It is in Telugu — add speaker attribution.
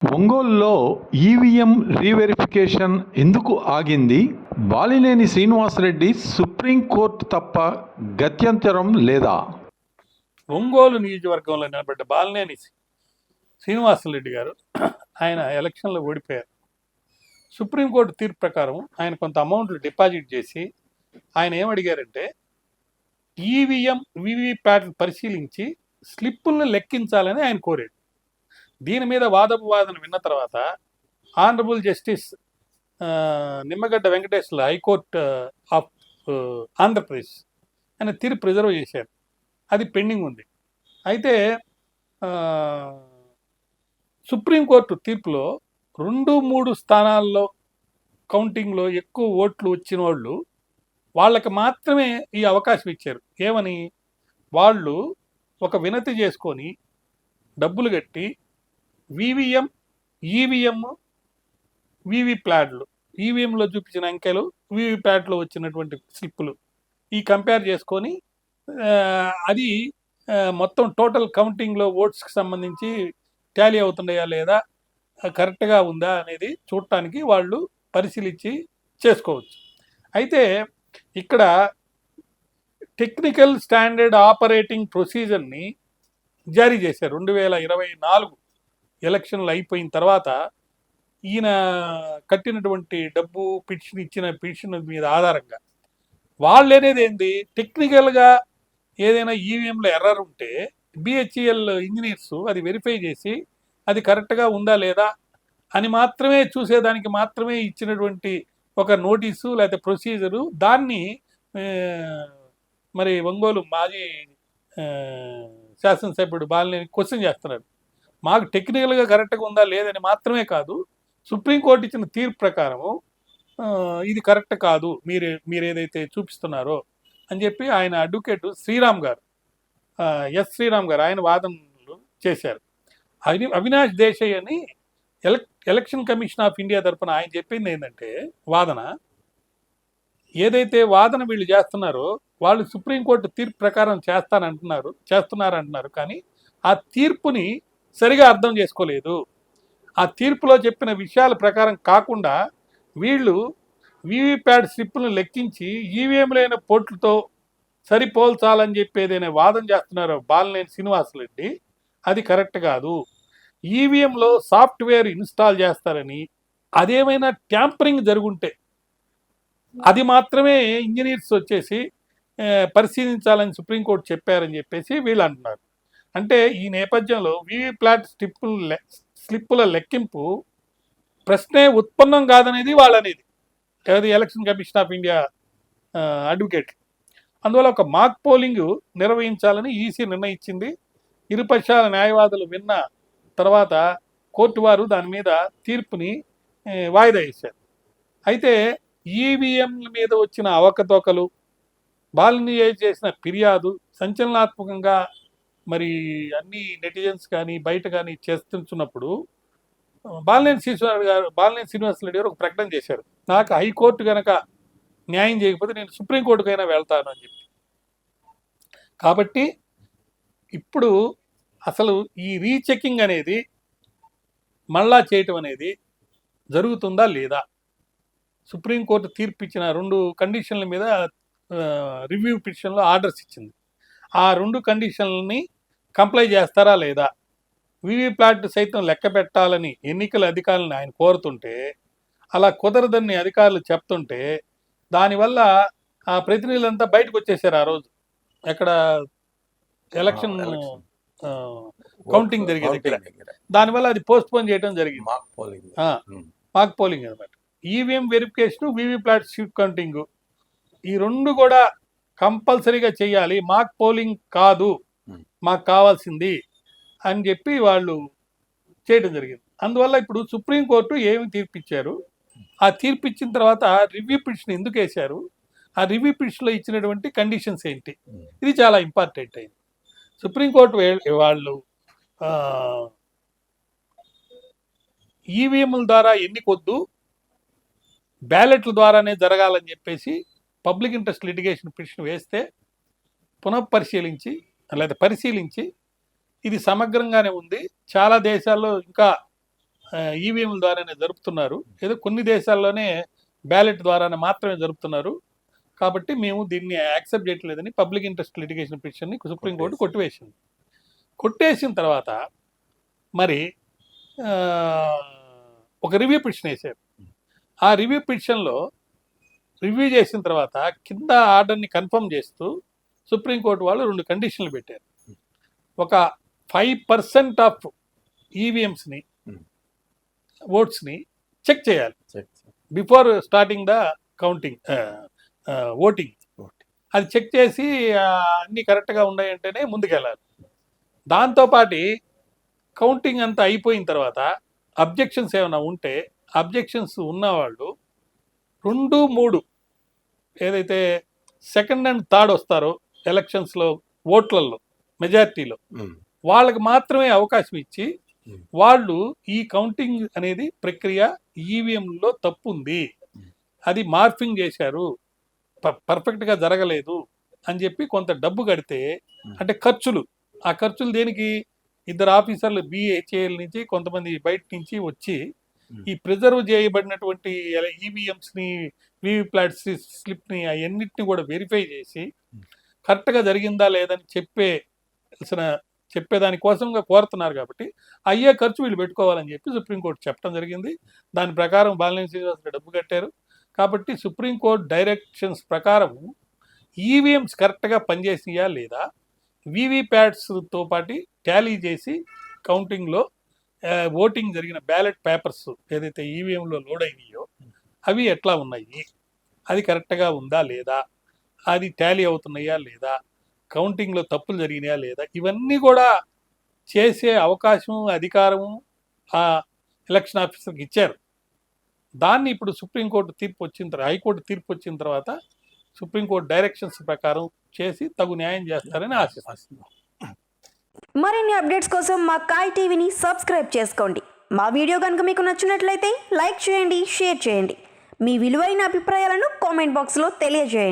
Speaker 1: ఒంగోలులో ఈవీఎం రీవెరిఫికేషన్ ఎందుకు ఆగింది? బాలినేని శ్రీనివాసరెడ్డి సుప్రీంకోర్టు తప్ప గత్యంతరం లేదా?
Speaker 2: ఒంగోలు నియోజకవర్గంలో నిలబడ్డ బాలినేని శ్రీనివాసరెడ్డి గారు ఆయన ఎలక్షన్లో ఓడిపోయారు. సుప్రీంకోర్టు తీర్పు ప్రకారం ఆయన కొంత అమౌంట్లు డిపాజిట్ చేసి ఆయన ఏమడిగారంటే ఈవీఎం వీవీప్యాట్ పరిశీలించి స్లిప్పులను లెక్కించాలని ఆయన కోరాడు. దీని మీద వాదోపవాదన విన్న తర్వాత honourable justice Nimmagadda Venkateswarlu high court of Andhra Pradesh ఆయన తీర్పు రిజర్వ్ చేశారు. అది పెండింగ్ ఉంది. అయితే సుప్రీంకోర్టు తీర్పులో 2-3 స్థానాల్లో కౌంటింగ్లో ఎక్కువ ఓట్లు వచ్చిన వాళ్ళకి మాత్రమే ఈ అవకాశం ఇచ్చారు. ఏమని? వాళ్ళు ఒక వినతి చేసుకొని డబ్బులు కట్టి వీవీఎం, ఈవీఎం, వీవీప్యాట్లు, ఈవీఎంలో చూపించిన అంకెలు, వీవీప్యాట్లో వచ్చినటువంటి స్లిప్పులు ఈ కంపేర్ చేసుకొని అది మొత్తం టోటల్ కౌంటింగ్లో ఓట్స్కి సంబంధించి టాలీ అవుతున్నాయా లేదా, కరెక్ట్గా ఉందా అనేది చూడటానికి వాళ్ళు పరిశీలించి చేసుకోవచ్చు. అయితే ఇక్కడ టెక్నికల్ స్టాండర్డ్ ఆపరేటింగ్ ప్రొసీజర్ని జారీ చేశారు. 2024 ఎలక్షన్లు అయిపోయిన తర్వాత ఈయన కట్టినటువంటి డబ్బు ఇచ్చిన పిటిషన్ మీద ఆధారంగా వాళ్ళు అనేది ఏంది, టెక్నికల్గా ఏదైనా ఈవీఎంలో ఎర్రర్ ఉంటే బిహెచ్ఈఎల్ ఇంజనీర్స్ అది వెరిఫై చేసి అది కరెక్ట్గా ఉందా లేదా అని మాత్రమే చూసేదానికి మాత్రమే ఇచ్చినటువంటి ఒక నోటీసు లేకపోతే ప్రొసీజరు. దాన్ని మరి ఒంగోలు మాజీ శాసనసభ్యుడు బాలినేని క్వశ్చన్ చేస్తున్నారు. మాకు టెక్నికల్గా కరెక్ట్గా ఉందా లేదని మాత్రమే కాదు, సుప్రీంకోర్టు ఇచ్చిన తీర్పు ప్రకారము ఇది కరెక్ట్ కాదు మీరు ఏదైతే చూపిస్తున్నారో అని చెప్పి ఆయన అడ్వకేట్ శ్రీరామ్ గారు, శ్రీరామ్ గారు ఆయన వాదనలు చేశారు. అవినాష్ దేశాయ్ అని ఎలక్షన్ కమిషన్ ఆఫ్ ఇండియా తరఫున ఆయన చెప్పింది ఏంటంటే, వాదన ఏదైతే వాదన వీళ్ళు చేస్తున్నారో వాళ్ళు సుప్రీంకోర్టు తీర్పు ప్రకారం చేస్తున్నారంటున్నారు, కానీ ఆ తీర్పుని సరిగా అర్థం చేసుకోలేదు. ఆ తీర్పులో చెప్పిన విషయాల ప్రకారం కాకుండా వీళ్ళు వీవీప్యాట్ స్లిప్పులను లెక్కించి ఈవీఎంలైన పోర్టులతో సరిపోల్చాలని చెప్పి ఏదైనా వాదన చేస్తున్నారు బాలినేని శ్రీనివాసరెడ్డి, అది కరెక్ట్ కాదు. ఈవీఎంలో సాఫ్ట్వేర్ ఇన్స్టాల్ చేస్తారని, అదేమైనా ట్యాంపరింగ్ జరుగుంటే అది మాత్రమే ఇంజనీర్స్ వచ్చేసి పరిశీలించాలని సుప్రీంకోర్టు చెప్పారని చెప్పేసి వీళ్ళు అంటున్నారు. అంటే ఈ నేపథ్యంలో వీవీప్యాట్ స్లిప్పుల లెక్కింపు ప్రశ్నే ఉత్పన్నం కాదనేది వాళ్ళనేది election commission of India advocate. అందువల్ల ఒక మాక్ పోలింగ్ నిర్వహించాలని ఈసీ నిర్ణయించింది. ఇరుపక్షాల న్యాయవాదులు విన్న తర్వాత కోర్టు వారు దాని మీద తీర్పుని వాయిదా వేశారు. అయితే ఈవీఎంల మీద వచ్చిన అవకతవకలు, బాలినేని చేసిన ఫిర్యాదు సంచలనాత్మకంగా మరి అన్ని నెటిజన్స్ కానీ బయట కానీ చేస్తున్నప్పుడు బాలినేని శ్రీనివాసరెడ్డి గారు ఒక ప్రకటన చేశారు, నాకు హైకోర్టు కనుక న్యాయం చేయకపోతే నేను సుప్రీంకోర్టుకైనా వెళ్తాను అని చెప్పి. కాబట్టి ఇప్పుడు అసలు ఈ రీచెకింగ్ అనేది మళ్ళా చేయటం అనేది జరుగుతుందా లేదా? సుప్రీంకోర్టు తీర్పు ఇచ్చిన 2 కండిషన్ల మీద రివ్యూ పిటిషన్లో ఆర్డర్స్ ఇచ్చింది. ఆ 2 కండిషన్లని కంప్లై చేస్తారా లేదా? వీవీప్యాట్ సైతం లెక్క పెట్టాలని ఎన్నికల అధికారులను ఆయన కోరుతుంటే అలా కుదరదని అధికారులు చెప్తుంటే దానివల్ల ఆ ప్రతినిధులంతా బయటకు వచ్చేసారు. ఆ రోజు ఎక్కడ ఎలక్షన్ కౌంటింగ్ జరిగే దగ్గర, దానివల్ల అది పోస్ట్ పోన్ చేయడం జరిగింది. మాక్ పోలింగ్ అనమాట. ఈవీఎం వెరిఫికేషన్, వీవీప్యాట్ కౌంటింగ్ ఈ 2 కూడా కంపల్సరీగా చేయాలి, మాక్ పోలింగ్ కాదు మాకు కావాల్సింది అని చెప్పి వాళ్ళు చేయడం జరిగింది. అందువల్ల ఇప్పుడు సుప్రీంకోర్టు ఏమి తీర్పిచ్చారు, ఆ తీర్పు ఇచ్చిన తర్వాత రివ్యూ పిటిషన్ ఎందుకు వేశారు, ఆ రివ్యూ పిటిషన్లో ఇచ్చినటువంటి కండిషన్స్ ఏంటి, ఇది చాలా ఇంపార్టెంట్ అయింది. సుప్రీంకోర్టు వాళ్ళు ఈవీఎంల ద్వారా ఎన్నికొద్దు, బ్యాలెట్ల ద్వారానే జరగాలని చెప్పేసి పబ్లిక్ ఇంట్రెస్ట్ లిటిగేషన్ పిటిషన్ వేస్తే పునఃపరిశీలించి లేదా పరిశీలించి ఇది సమగ్రంగానే ఉంది, చాలా దేశాల్లో ఇంకా ఈవీఎంల ద్వారానే జరుపుతున్నారు, ఏదో కొన్ని దేశాల్లోనే బ్యాలెట్ ద్వారానే మాత్రమే జరుపుతున్నారు, కాబట్టి మేము దీన్ని యాక్సెప్ట్ చేయట్లేదని పబ్లిక్ ఇంట్రెస్ట్ లిటిగేషన్ పిటిషన్ని సుప్రీంకోర్టు కొట్టివేసింది. కొట్టేసిన తర్వాత మరి ఒక రివ్యూ పిటిషన్ వేశారు. ఆ రివ్యూ పిటిషన్లో రివ్యూ చేసిన తర్వాత కింద ఆర్డర్ని కన్ఫర్మ్ చేస్తూ సుప్రీంకోర్టు వాళ్ళు 2 కండిషన్లు పెట్టారు. ఒక 5% ఆఫ్ ఈవీఎంస్ని ఓట్స్ని చెక్ చేయాలి before starting the counting voting. అది చెక్ చేసి అన్నీ కరెక్ట్గా ఉన్నాయంటేనే ముందుకెళ్ళాలి. దాంతోపాటు కౌంటింగ్ అంతా అయిపోయిన తర్వాత అబ్జెక్షన్స్ ఏమైనా ఉంటే అబ్జెక్షన్స్ ఉన్నవాళ్ళు 2, 3 ఏదైతే సెకండ్ అండ్ థర్డ్ వస్తారో ఎలక్షన్స్లో ఓట్లలో మెజారిటీలో వాళ్ళకి మాత్రమే అవకాశం ఇచ్చి వాళ్ళు ఈ కౌంటింగ్ అనేది ప్రక్రియ ఈవీఎంలో తప్పు ఉంది, అది మార్ఫింగ్ చేశారు, పర్ఫెక్ట్గా జరగలేదు అని చెప్పి కొంత డబ్బు కడితే, అంటే ఖర్చులు, ఆ ఖర్చులు దేనికి, 2 ఆఫీసర్లు BHAL నుంచి కొంతమంది బయట నుంచి వచ్చి ఈ ప్రిజర్వ్ చేయబడినటువంటి ఈవీఎంస్ని వీవీప్యాట్ స్లిప్ని అవన్నిటిని కూడా వెరిఫై చేసి కరెక్ట్గా జరిగిందా లేదని చెప్పేదానికోసంగా కోరుతున్నారు. కాబట్టి అయ్యే ఖర్చు వీళ్ళు పెట్టుకోవాలని చెప్పి సుప్రీంకోర్టు చెప్పడం జరిగింది. దాని ప్రకారం బాలినేని శ్రీనివాసరెడ్డి డబ్బు కట్టారు. కాబట్టి సుప్రీంకోర్టు డైరెక్షన్స్ ప్రకారం ఈవీఎంస్ కరెక్ట్గా పనిచేసియా లేదా, వీవీప్యాట్స్తో పాటు టాలీ చేసి కౌంటింగ్లో ఓటింగ్ జరిగిన బ్యాలెట్ పేపర్స్ ఏదైతే ఈవీఎంలో లోడ్ అయినాయో అవి ఎట్లా ఉన్నాయి, అది కరెక్ట్గా ఉందా లేదా, అది టాలీ అవుతున్నాయా లేదా, కౌంటింగ్లో తప్పులు జరిగినాయా లేదా, ఇవన్నీ కూడా చేసే అవకాశం అధికారము ఆ ఎలక్షన్ ఆఫీసర్కి ఇచ్చారు. దాన్ని ఇప్పుడు సుప్రీంకోర్టు తీర్పు వచ్చిన తర్వాత, హైకోర్టు తీర్పు వచ్చిన తర్వాత సుప్రీంకోర్టు డైరెక్షన్స్ ప్రకారం చేసి తగు న్యాయం చేస్తారని ఆశిస్తున్నాం.
Speaker 3: మరిన్ని అప్డేట్స్ కోసం మా కాయ్ టీవీని సబ్స్క్రైబ్ చేసుకోండి. మా వీడియో కనుక మీకు నచ్చినట్లయితే లైక్ చేయండి, షేర్ చేయండి. మీ విలువైన అభిప్రాయాలను కామెంట్ బాక్స్లో తెలియజేయండి.